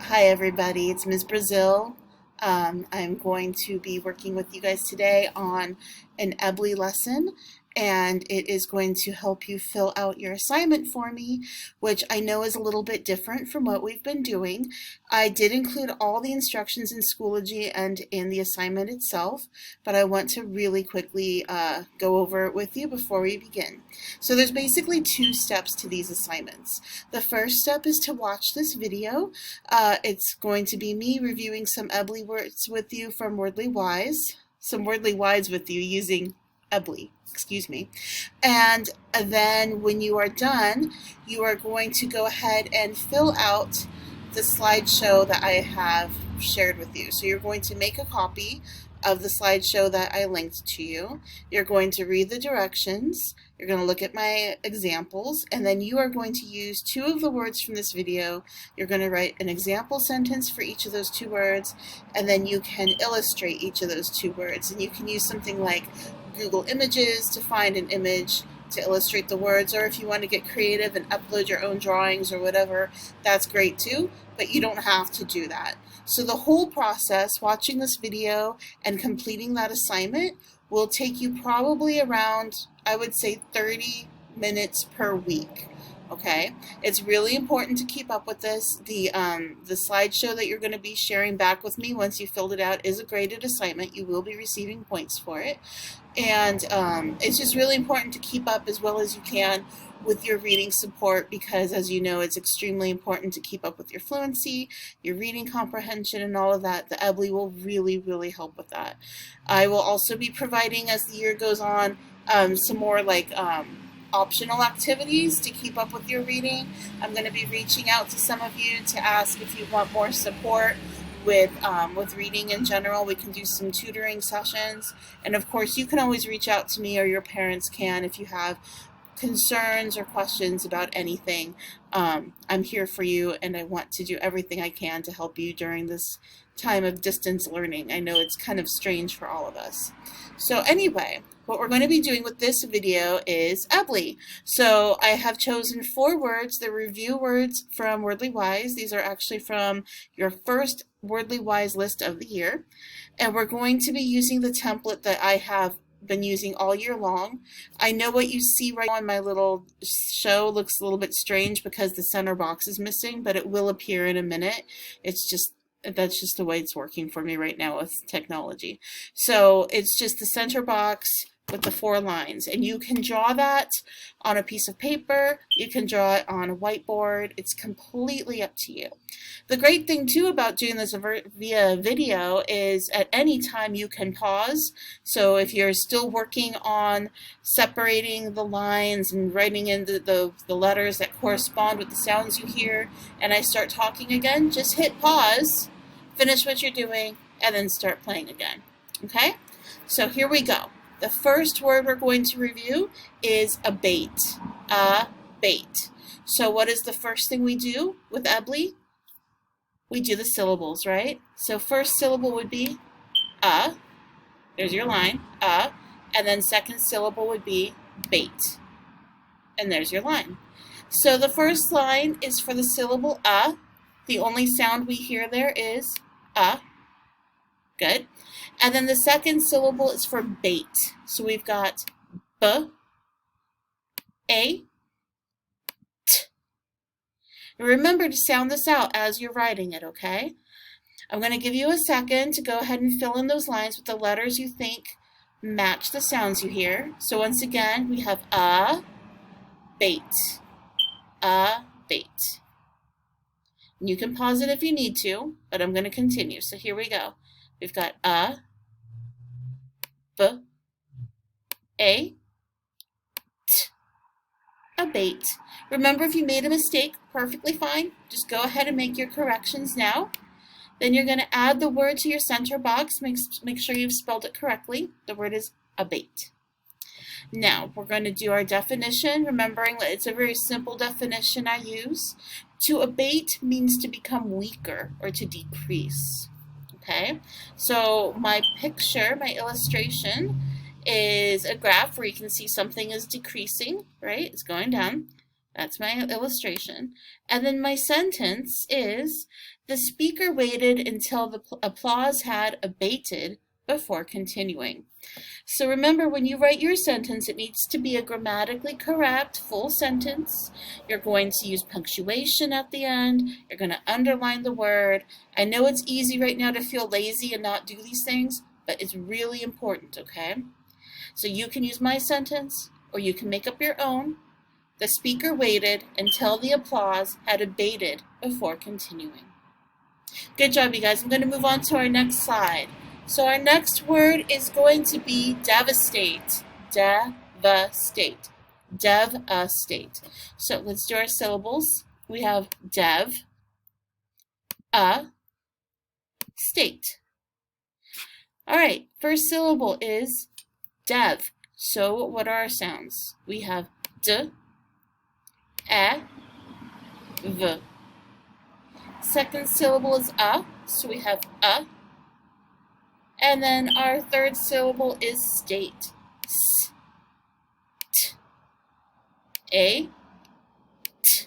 Hi everybody, it's Ms. Brazil. I'm going to be working with you guys today on an EBLI lesson, and it is going to help you fill out your assignment for me, which I know is a little bit different from what we've been doing. I did include all the instructions in Schoology and in the assignment itself, but I want to really quickly go over it with you before we begin. So there's basically two steps to these assignments. The first step is to watch this video. It's going to be me reviewing some EBLI words with you from Wordly Wise, some Wordly Wise with you using EBLI, excuse me. And then when you are done, you are going to go ahead and fill out the slideshow that I have shared with you. So you're going to make a copy of the slideshow that I linked to you. You're going to read the directions. You're going to look at my examples, and then you are going to use two of the words from this video. You're going to write an example sentence for each of those two words, and then you can illustrate each of those two words. And you can use something like Google Images to find an image to illustrate the words, or if you want to get creative and upload your own drawings or whatever, that's great too, but you don't have to do that. So the whole process, watching this video and completing that assignment, will take you probably around, I would say, 30 minutes per week. Okay, it's really important to keep up with this. The slideshow that you're going to be sharing back with me once you filled it out is a graded assignment. You will be receiving points for it. And it's just really important to keep up as well as you can with your reading support, because as you know, it's extremely important to keep up with your fluency, your reading comprehension, and all of that. The EBLI will really help with that. I will also be providing, as the year goes on, some more optional activities to keep up with your reading. I'm going to be reaching out to some of you to ask if you want more support with reading in general. We can do some tutoring sessions, and of course you can always reach out to me, or your parents can, if you have concerns or questions about anything. I'm here for you, and I want to do everything I can to help you during this time of distance learning. I know it's kind of strange for all of us. So anyway, what we're going to be doing with this video is EBLI. So I have chosen 4 words. They're review words from Wordly Wise. These are actually from your first Wordly Wise list of the year. And we're going to be using the template that I have been using all year long. I know what you see right now in my little show looks a little bit strange because the center box is missing, but it will appear in a minute. That's just the way it's working for me right now with technology. So it's just the center box with the 4 lines, and you can draw that on a piece of paper, you can draw it on a whiteboard. It's completely up to you. The great thing too about doing this via video is at any time you can pause. So if you're still working on separating the lines and writing in the letters that correspond with the sounds you hear, and I start talking again, just hit pause, finish what you're doing, and then start playing again. Okay? So here we go. The first word we're going to review is abate. Abate. So what is the first thing we do with EBLI? We do the syllables, right? So first syllable would be there's your line, and then second syllable would be bait. And there's your line. So the first line is for the syllable The only sound we hear there is Good. And then the second syllable is for bait. So we've got B, A, T. And remember to sound this out as you're writing it, okay? I'm going to give you a second to go ahead and fill in those lines with the letters you think match the sounds you hear. So once again, we have bait. Bait. And you can pause it if you need to, but I'm going to continue. So here we go. We've got B, A, T, abate. Remember, if you made a mistake, perfectly fine. Just go ahead and make your corrections now. Then you're going to add the word to your center box. Make sure you've spelled it correctly. The word is abate. Now, we're going to do our definition, remembering that it's a very simple definition I use. To abate means to become weaker or to decrease. Okay, so my picture, my illustration, is a graph where you can see something is decreasing, right? It's going down. That's my illustration. And then my sentence is, the speaker waited until the applause had abated before continuing. So remember, when you write your sentence, it needs to be a grammatically correct full sentence. You're going to use punctuation at the end. You're going to underline the word. I know it's easy right now to feel lazy and not do these things, but it's really important, okay? So you can use my sentence, or you can make up your own. The speaker waited until the applause had abated before continuing. Good job, you guys. I'm going to move on to our next slide. So our next word is going to be devastate. Devastate. Devastate. So let's do our syllables. We have dev, state. All right, first syllable is dev. So what are our sounds? We have d, v. Second syllable is so we have and then our third syllable is state. S, t, a, t.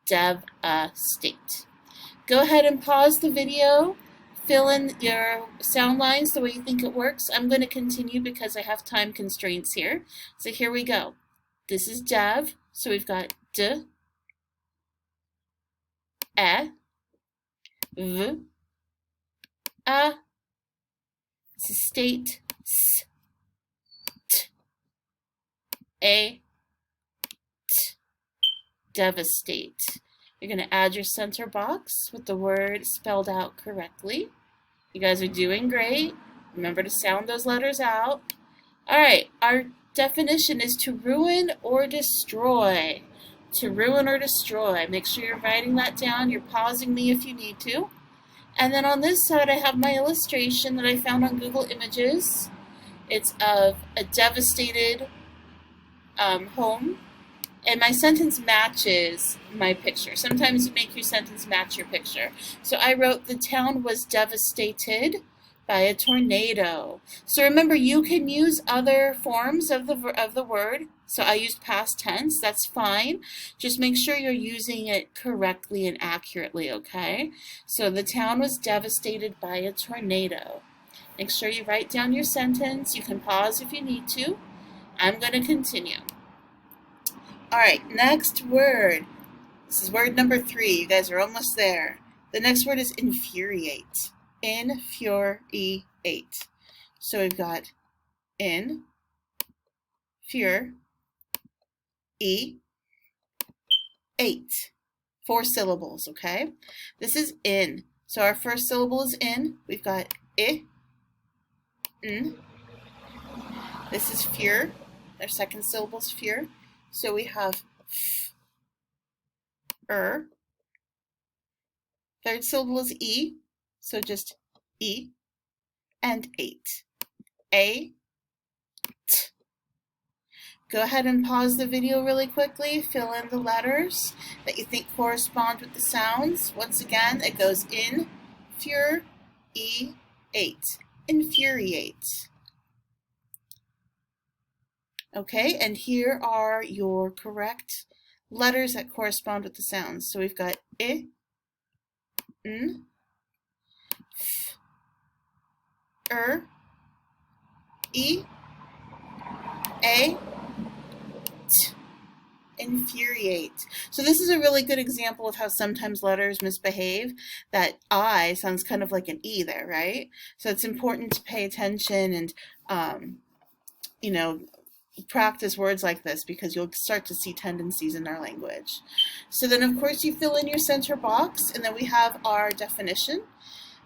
Devastate. Go ahead and pause the video. Fill in your sound lines the way you think it works. I'm going to continue because I have time constraints here. So here we go. This is dev. So we've got d, v, this is state, s, t, a, t, devastate. You're going to add your center box with the word spelled out correctly. You guys are doing great. Remember to sound those letters out. All right, our definition is to ruin or destroy. To ruin or destroy. Make sure you're writing that down. You're pausing me if you need to. And then on this side, I have my illustration that I found on Google Images. It's of a devastated home. And my sentence matches my picture. Sometimes you make your sentence match your picture. So I wrote, the town was devastated by a tornado. So remember, you can use other forms of the word. So I used past tense, that's fine. Just make sure you're using it correctly and accurately, okay? So the town was devastated by a tornado. Make sure you write down your sentence. You can pause if you need to. I'm going to continue. All right, next word. This is word number 3. You guys are almost there. The next word is infuriate. Infuriate. So we've got in, fur, e, ate. 4 syllables, okay? This is in. So our first syllable is in. We've got I, n. This is fur. Our second syllable is fur. So we have f, Third syllable is e. So just e and ate. A, t. Go ahead and pause the video really quickly. Fill in the letters that you think correspond with the sounds. Once again, it goes in, fur, e, ate. Infuriate. Okay, and here are your correct letters that correspond with the sounds. So we've got I, n, f, e, a, t. Infuriate. So this is a really good example of how sometimes letters misbehave. That I sounds kind of like an E there, right? So it's important to pay attention and, you know, practice words like this because you'll start to see tendencies in our language. So then, of course, you fill in your center box, and then we have our definition.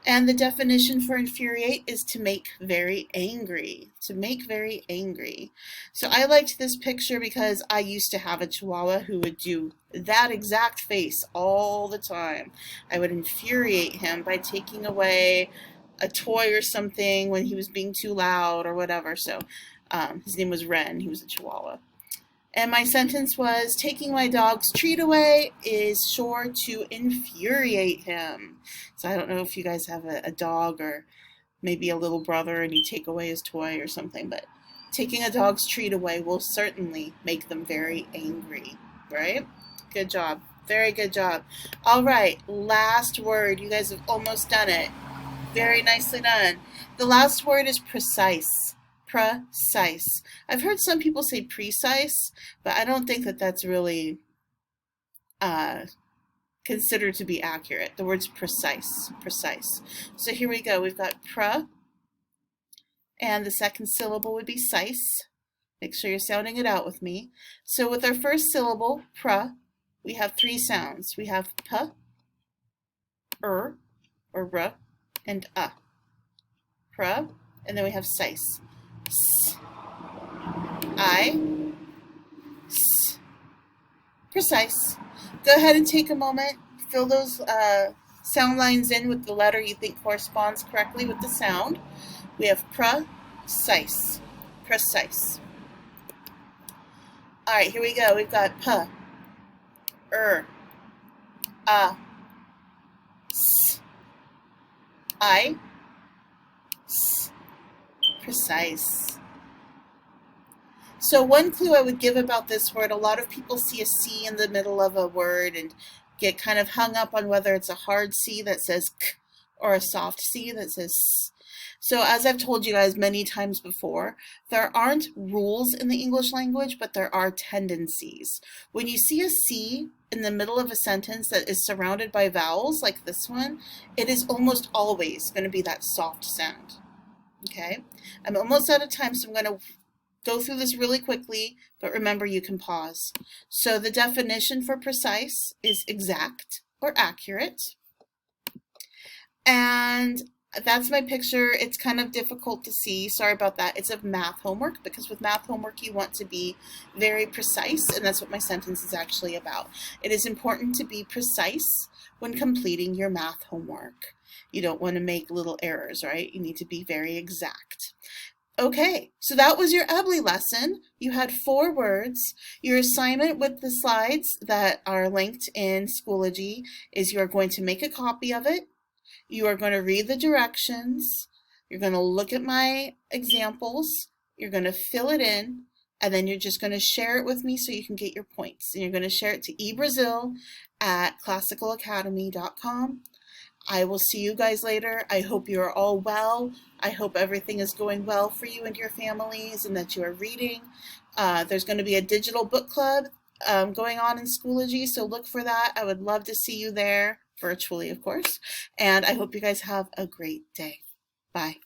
And the definition for infuriate is to make very angry. To make very angry. So I liked this picture because I used to have a Chihuahua who would do that exact face all the time. I would infuriate him by taking away a toy or something when he was being too loud or whatever. So his name was Ren. He was a Chihuahua. And my sentence was, taking my dog's treat away is sure to infuriate him. So I don't know if you guys have a dog or maybe a little brother and you take away his toy or something, but Taking a dog's treat away will certainly make them very angry, right? Good job. Very good job. All right, last word. You guys have almost done it. Very nicely done. The last word is precise. Precise. I've heard some people say precise, but I don't think that that's really considered to be accurate. The word's precise. Precise. So here we go. We've got and the second syllable would be sice. Make sure you're sounding it out with me. So with our first syllable, we have three sounds. We have p, or r, and and then we have sice. S, I, s, precise. Go ahead and take a moment, fill those sound lines in with the letter you think corresponds correctly with the sound. We have precise. Precise. All right, here we go. We've got p, s, I, s, precise. So one clue I would give about this word, a lot of people see a C in the middle of a word and get kind of hung up on whether it's a hard C that says k or a soft C that says s. So as I've told you guys many times before, there aren't rules in the English language, but there are tendencies. When you see a C in the middle of a sentence that is surrounded by vowels, like this one, it is almost always going to be that soft sound. Okay? I'm almost out of time, so I'm going to go through this really quickly, but remember you can pause. So the definition for precise is exact or accurate. And that's my picture. It's kind of difficult to see. Sorry about that. It's of math homework, because with math homework you want to be very precise, and that's what my sentence is actually about. It is important to be precise when completing your math homework. You don't want to make little errors, right? You need to be very exact. Okay, so that was your EBLI lesson. You had 4 words. Your assignment with the slides that are linked in Schoology is you are going to make a copy of it. You are going to read the directions, you're going to look at my examples, you're going to fill it in, and then you're just going to share it with me so you can get your points. And you're going to share it to ebrazil@classicalacademy.com. I will see you guys later. I hope you are all well. I hope everything is going well for you and your families and that you are reading. There's going to be a digital book club going on in Schoology, so look for that. I would love to see you there, virtually of course, and I hope you guys have a great day. Bye.